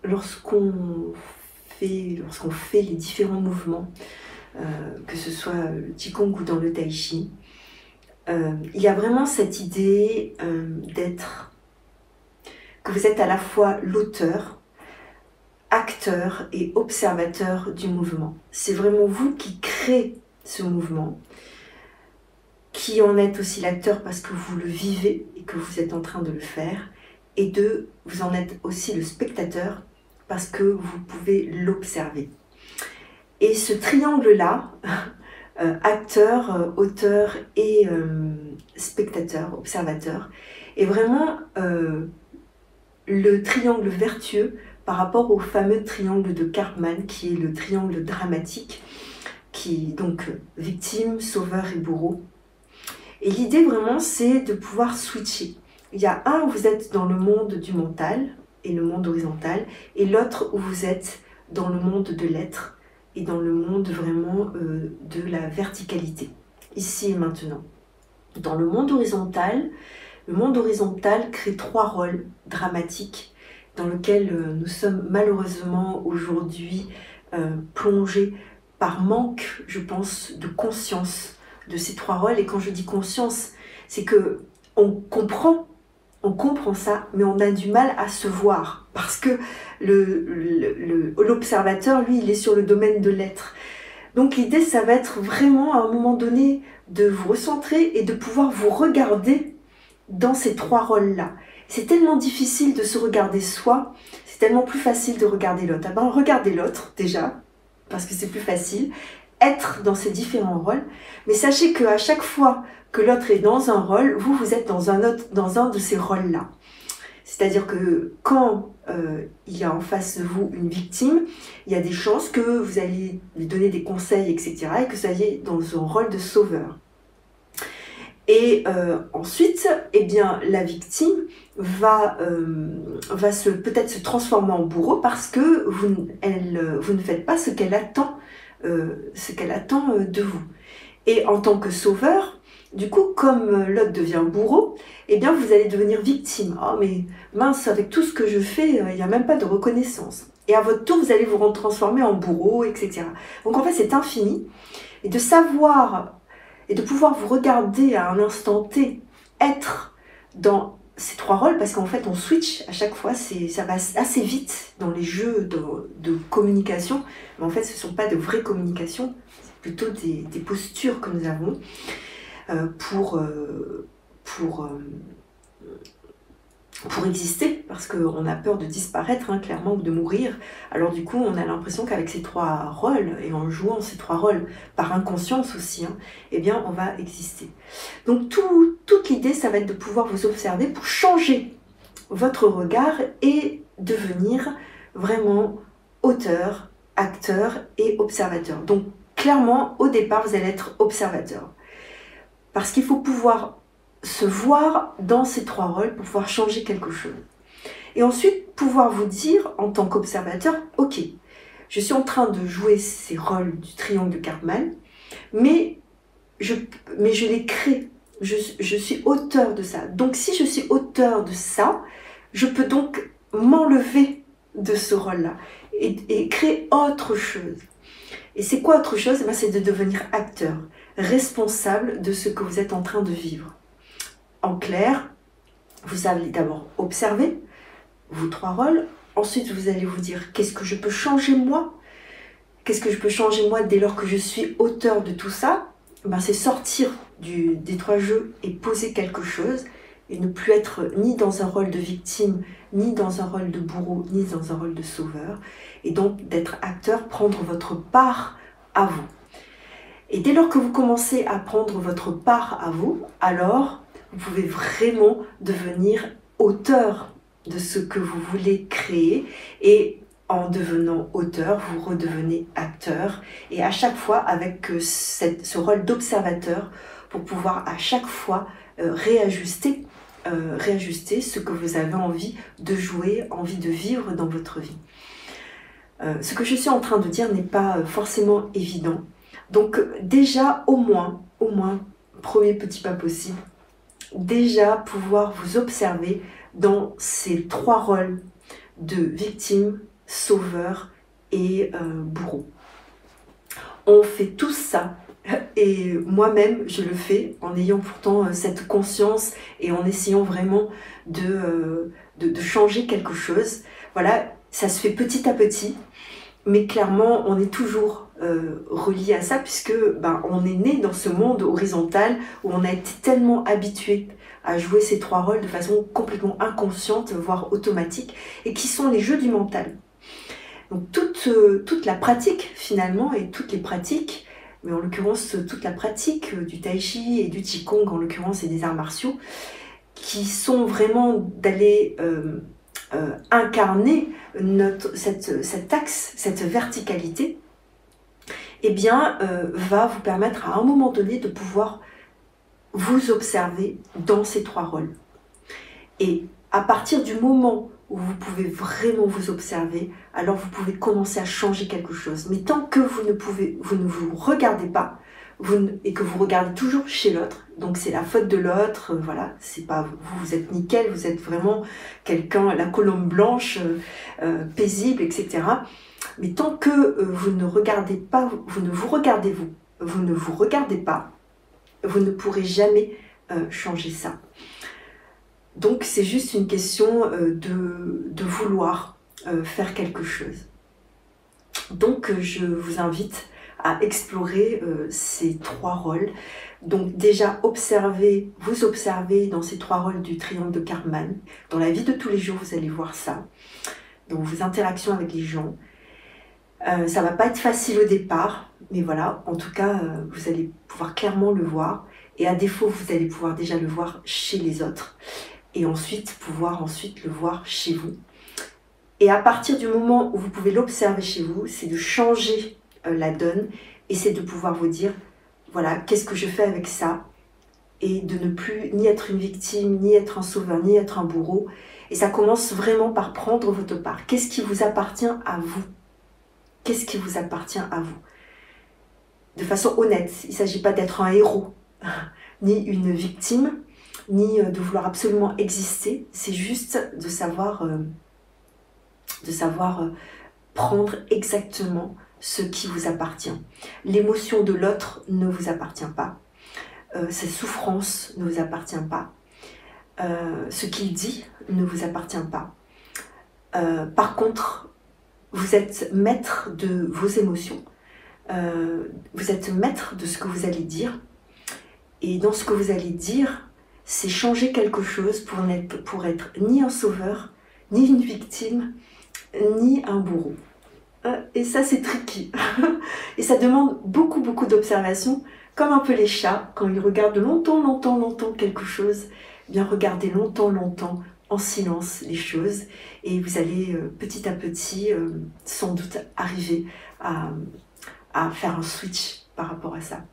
lorsqu'on fait les différents mouvements, que ce soit le Qigong ou dans le Tai Chi, il y a vraiment cette idée que vous êtes à la fois l'auteur, acteur et observateur du mouvement. C'est vraiment vous qui créez ce mouvement, qui en êtes aussi l'acteur parce que vous le vivez et que vous êtes en train de le faire, et vous en êtes aussi le spectateur parce que vous pouvez l'observer. Et ce triangle-là, acteur, auteur et spectateur, observateur, est vraiment le triangle vertueux par rapport au fameux triangle de Karpman, qui est le triangle dramatique, qui est donc victime, sauveur et bourreau. Et l'idée vraiment, c'est de pouvoir switcher. Il y a un où vous êtes dans le monde du mental et le monde horizontal, et l'autre où vous êtes dans le monde de l'être et dans le monde vraiment de la verticalité, ici et maintenant. Dans le monde horizontal crée 3 rôles dramatiques dans lesquels nous sommes malheureusement aujourd'hui plongés par manque, je pense, de conscience de ces 3 rôles. Et quand je dis conscience, c'est que on comprend ça, mais on a du mal à se voir parce que l'observateur, lui, il est sur le domaine de l'être. Donc l'idée, ça va être vraiment à un moment donné de vous recentrer et de pouvoir vous regarder dans ces 3 rôles-là. C'est tellement difficile de se regarder soi, c'est tellement plus facile de regarder l'autre. Ah ben, regardez l'autre déjà, parce que c'est plus facile, être dans ces différents rôles, mais sachez qu'à chaque fois que l'autre est dans un rôle, vous êtes dans un de ces rôles-là. C'est-à-dire que quand il y a en face de vous une victime, il y a des chances que vous allez lui donner des conseils, etc., et que vous soyez dans un rôle de sauveur. Et ensuite, eh bien, la victime va peut-être se transformer en bourreau parce que vous ne faites pas ce qu'elle attend de vous. Et en tant que sauveur, du coup, comme l'autre devient bourreau, eh bien, vous allez devenir victime. Oh, mais mince, avec tout ce que je fais, il n'y a même pas de reconnaissance. Et à votre tour, vous allez vous transformer en bourreau, etc. Donc, en fait, c'est infini. Et de savoir et de pouvoir vous regarder à un instant T, être dans ces 3 rôles, parce qu'en fait, on switch à chaque fois, ça va assez vite dans les jeux de communication, mais en fait, ce ne sont pas de vraies communications, c'est plutôt des postures que nous avons pour exister, parce qu'on a peur de disparaître, hein, clairement, ou de mourir. Alors du coup, on a l'impression qu'avec ces 3 rôles, et en jouant ces 3 rôles par inconscience aussi, hein, eh bien, on va exister. Donc toute l'idée, ça va être de pouvoir vous observer pour changer votre regard et devenir vraiment auteur, acteur et observateur. Donc clairement, au départ, vous allez être observateur. Parce qu'il faut pouvoir se voir dans ces 3 rôles pour pouvoir changer quelque chose. Et ensuite, pouvoir vous dire, en tant qu'observateur, ok, je suis en train de jouer ces rôles du triangle de Karpman, mais je les crée. Je suis auteur de ça. Donc, si je suis auteur de ça, je peux donc m'enlever de ce rôle-là et créer autre chose. Et c'est quoi autre chose? C'est de devenir acteur, responsable de ce que vous êtes en train de vivre. En clair, vous allez d'abord observer vos 3 rôles. Ensuite, vous allez vous dire, qu'est-ce que je peux changer moi? Qu'est-ce que je peux changer moi dès lors que je suis auteur de tout ça? C'est sortir des 3 jeux et poser quelque chose et ne plus être ni dans un rôle de victime, ni dans un rôle de bourreau, ni dans un rôle de sauveur. Et donc d'être acteur, prendre votre part à vous. Et dès lors que vous commencez à prendre votre part à vous, alors vous pouvez vraiment devenir auteur de ce que vous voulez créer, et en devenant auteur, vous redevenez acteur, et à chaque fois avec ce rôle d'observateur pour pouvoir à chaque fois réajuster ce que vous avez envie de jouer, envie de vivre dans votre vie. Ce que je suis en train de dire n'est pas forcément évident. Donc déjà, au moins, premier petit pas possible, déjà pouvoir vous observer dans ces 3 rôles de victime, sauveur et bourreau. On fait tout ça, et moi-même je le fais en ayant pourtant cette conscience et en essayant vraiment de changer quelque chose. Voilà, ça se fait petit à petit, mais clairement on est toujours relié à ça, puisque on est né dans ce monde horizontal où on a été tellement habitué à jouer ces trois rôles de façon complètement inconsciente, voire automatique, et qui sont les jeux du mental. Donc toute la pratique finalement, et toutes les pratiques, mais en l'occurrence toute la pratique du tai chi et du qigong en l'occurrence, et des arts martiaux, qui sont vraiment d'aller incarner cet axe, cette verticalité, eh bien va vous permettre à un moment donné de pouvoir vous observer dans ces trois rôles. Et à partir du moment où vous pouvez vraiment vous observer, alors vous pouvez commencer à changer quelque chose. Mais tant que vous ne vous regardez pas, et que vous regardez toujours chez l'autre, donc c'est la faute de l'autre, voilà, c'est pas vous êtes nickel, vous êtes vraiment quelqu'un, la colombe blanche, paisible, etc. Mais tant que vous ne regardez pas, vous ne vous regardez pas, vous ne pourrez jamais changer ça. Donc c'est juste une question de vouloir faire quelque chose. Donc je vous invite à explorer ces trois rôles. Donc déjà vous observez dans ces trois rôles du triangle de Karpman. Dans la vie de tous les jours, vous allez voir ça. Dans vos interactions avec les gens. Ça va pas être facile au départ, mais voilà, en tout cas, vous allez pouvoir clairement le voir. Et à défaut, vous allez pouvoir déjà le voir chez les autres. Et ensuite, pouvoir le voir chez vous. Et à partir du moment où vous pouvez l'observer chez vous, c'est de changer la donne, et c'est de pouvoir vous dire, voilà, qu'est-ce que je fais avec ça, et de ne plus ni être une victime, ni être un sauveur, ni être un bourreau. Et ça commence vraiment par prendre votre part. Qu'est-ce qui vous appartient à vous? Qu'est-ce qui vous appartient à vous? De façon honnête, il ne s'agit pas d'être un héros, ni une victime, ni de vouloir absolument exister. C'est juste de savoir prendre exactement ce qui vous appartient. L'émotion de l'autre ne vous appartient pas. Sa souffrance ne vous appartient pas. Ce qu'il dit ne vous appartient pas. Par contre, vous êtes maître de vos émotions. Vous êtes maître de ce que vous allez dire. Et dans ce que vous allez dire, c'est changer quelque chose pour être ni un sauveur, ni une victime, ni un bourreau. Et ça, c'est tricky. Et ça demande beaucoup d'observation, comme un peu les chats, quand ils regardent longtemps quelque chose, eh bien regardez longtemps en silence les choses, et vous allez petit à petit sans doute arriver à faire un switch par rapport à ça.